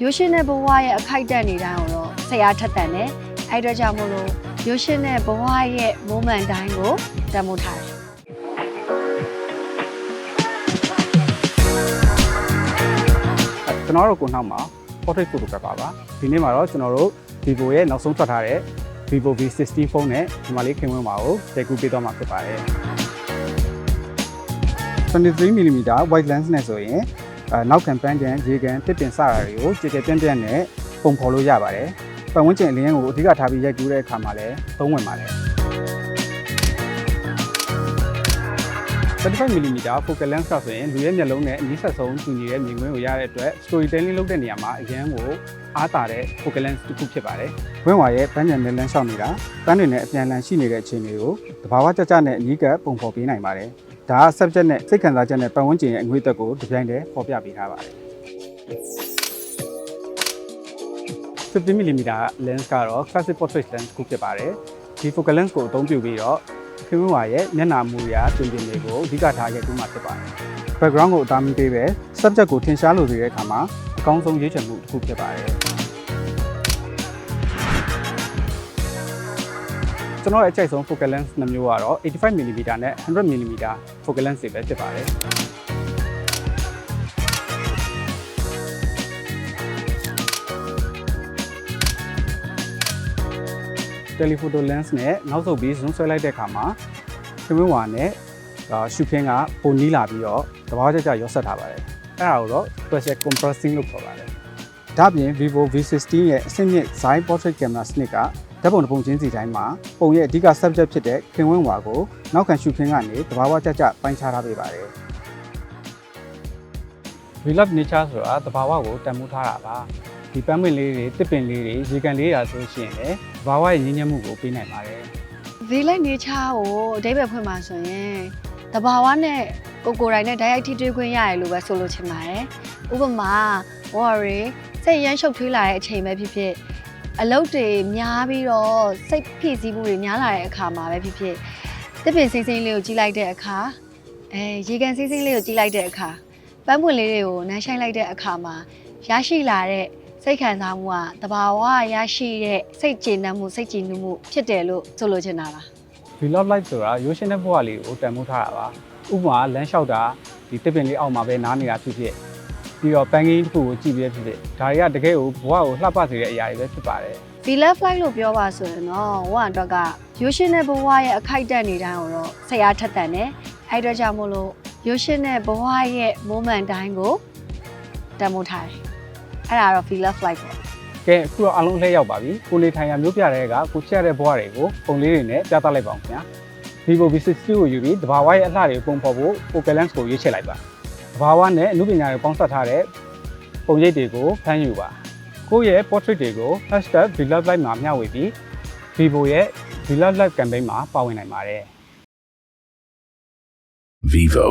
ရိုးရှင်းတဲ့ဘဝရဲ့အခိုက်အတန့်နေတိုင်းကိုတော့ဆရာထက်တန်တယ်အဲ့တော့ကြောင့်မို့လို့ရိုးရှင်းတဲ့ဘဝရဲ့ moment တိုင်းကိုတန်ဖိုးထားတယ်ကျွန်တော်တို့ကိုနောက်မှာ portrait photographer ပါဒီနေ့မှာတော့ကျွန်တော်တို့ Vivo ရဲ့နောက်ဆုံးထွက်ထားတဲ့ Vivo V60 ဖုန်းနဲ့ဒီမှာလေးခင်ဝင်ပါကိုတက်ကူပေးသွားမှာဖြစ်ပါတယ်23mm wide lens နဲ့ဆိုရင်နောက်ခံပန်းကန်ရေကန်တစ်ပင်စတာတွေကိုကြည်ကြဲပြန့်ပြန့်နဲ့ပုံဖော်လို့ရပါတယ်ပတ်ဝန်းကျင်အလင်းကိုအဓိကထားပြီးရိုက်ကူးတဲ့အခါမှာလည်းသုံးဝင်ပါတယ်35mm focal lens ကဆိုရင်လူရဲ့မျက်လုံးနဲ့အနီးဆက်ဆုံးတူညီတဲ့မြင်ကွင်းကိုရတဲ့အတွက် storytelling လုပ်တဲ့နေရာမှာအရန်ကိုအားတာတဲ့ focal lens တစ်ခုဖြစ်ပါတယ်။ဝင်းဝါရဲ့ပန်းညံနဲ့လမ်းလျှောက်နေတာပန်းတွေနဲ့အပြန်အလှန်ရှိနေတဲ့အခြေအနေကိုတဘာဝကြကြနဲ့အနီးကပ်ပုံဖော်ပေးနိုင်ပါတယ်။ဒါက subject နဲ့စိတ်ခံစားချက်နဲ့ပတ်ဝန်းကျင်ရဲ့အငွေ့သက်ကိုဒီဇိုင်းနဲ့ဖော်ပြပေးထားပါတယ်။ 50mm lens ကတော့ classic portrait lens တစ်ခုဖြစ်ပါတယ်။ဒီ focal lens ကိုအသုံးပြုပြီးတော့ခင်ဝါရဲ့မျက်နှာမူရာတွင်တင်တွေကိုအဓိကထားရိုက်ကူးမှာဖြစ်ပါတယ်။ background ကိုအသားမီးပေးပဲ subject ကိုထင်ရှားလို့စေတဲ့အခါမှာအကောင်းဆုံးရွေးချယ်မှုတစ်ခုဖြစ်ပါတယ်။ကျွန်တော်ရဲ့အကြိုက်ဆုံး focal lens နှစ်မျိုးကတော့ 85mm နဲ့ 100mm focal lens တွေပဲဖြစ်ပါတယ်။ telephoto lens နဲ့နောက်ဆုတ်ပြီး zoom ဆွဲလိုက်တဲ့အခါမှာခင်ဝါနဲ့ရှုခင်းကပုံနီးလာပြီးတော့တဘာဝကြကြရောဆက်ထားပါတယ်။အဲ့ဒါကိုတော့ special compressing လို့ခေါ်ပါတယ်။ဒါ့အပြင် Vivo V60 ရဲ့အဆင့်မြင့် Zai portrait camera စနစ်ကဓာတ်ပုံတစ်ပုံချင်းစီတိုင်းမှာပုံရဲ့အဓိက subject ဖြစ်တဲ့ခင်ဝါကိုနောက်ခံရှုခင်းကနေတဘာဝကြကြပိုင်းခြားထားပေးပါတယ်။ Real nature ဆိုတာတဘာဝကိုတန်ဖိုးထားတာပါ။ဒီပန်းပင်လေးတွေတစ်ပင်လေးတွေရေကန်လေးရာဆိုရှင်လည်းဘာဝရဲ့ငြင်းညက်မှုကိုပေးနိုင်ပါတယ် Village nature ကိုအဓိပ္ပာယ်ဖွင့်ပါဆိုရင်တဘာဝနဲ့ကိုယ်တိုင်နဲ့ဓာတ်ရိုက်ထိတွေ့ခွင့်ရတယ်လို့ပဲဆိုလိုချင်ပါတယ်ဥပမာဝါရီစိတ်ရမ်းရှုပ်ထွေးလာတဲ့အချိန်ပဲဖြစ်ဖြစ်အလုပ်တွေများပြီးတော့စိတ်ဖိစီးမှုတွေများလာတဲ့အခါမှာပဲဖြစ်ဖြစ်တစ်ပင်စိမ့်စိမ့်လေးကိုကြည့်လိုက်တဲ့အခါရေကန်စိမ့်စိမ့်လေးကိုကြည့်လိုက်တဲ့အခါပန်းပွင့်လေးတွေကိုနမ်းရှိုင်းလိုက်တဲ့အခါမှာရရှိလာတဲ့စိတ်ခံစားမှုကတဘာဝရရှိတဲ့စိတ်ကျေနပ်မှုစိတ်ကြည်နူးမှုဖြစ်တယ်လို့ဆိုလိုချင်တာပါ Real life ဆိုတာရိုးရှင်းတဲ့ဘဝလေးကိုတန်ဖိုးထားတာပါဥပမာလမ်းလျှောက်တာဒီတစ်ပင်လေးအောက်မှာပဲနားနေတာဖြစ်ဖြစ်ပြီးတော့ပန်းကင်းတစ်ခုကိုကြည့်ပြီးဖြစ်ဖြစ်ဒါတွေကတကယ်ကိုဘဝကိုလှပစေတဲ့အရာတွေပဲဖြစ်ပါတယ် Villa flight လို့ပြောပါဆိုရင်တော့ဟိုအတွက်ကရိုးရှင်းတဲ့ဘဝရဲ့အခိုက်အတန့်နေတိုင်းကိုတော့ဆရာထက်တန်တယ်အဲ့တော့ကြောင့်မို့လို့ရိုးရှင်းတဲ့ဘဝရဲ့ moment တိုင်းကိုတန်ဖိုးထားတယ်အဲ့ဒါတော့ Villa flight ပေါ့ကဲအခုတော့အားလုံးလှည့်ရောက်ပါပြီကိုနေထိုင်ရမျိုးပြတဲ့ကကိုချက်ရတဲ့ဘဝတွေကိုပုံလေးတွေနဲ့ပြသလိုက်ပါအောင်ခင်ဗျာ Vivo V60 ကိုယူပြီးတဘာဝရဲ့အလှတွေပုံဖော်ဖို့ focal lens ကိုရွေးချယ်လိုက်ပါတဘာဝနဲ့အမှုပညာတွေပေါင်းစပ်ထားတဲ့ပုံရိပ်တွေကိုဖမ်းယူပါကိုယ့်ရဲ့ portrait တွေကို #VillaLife မှာမျှဝေပြီး Vivo ရဲ့ VillaLife campaign မှာပါဝင်နိုင်ပါတယ် Vivo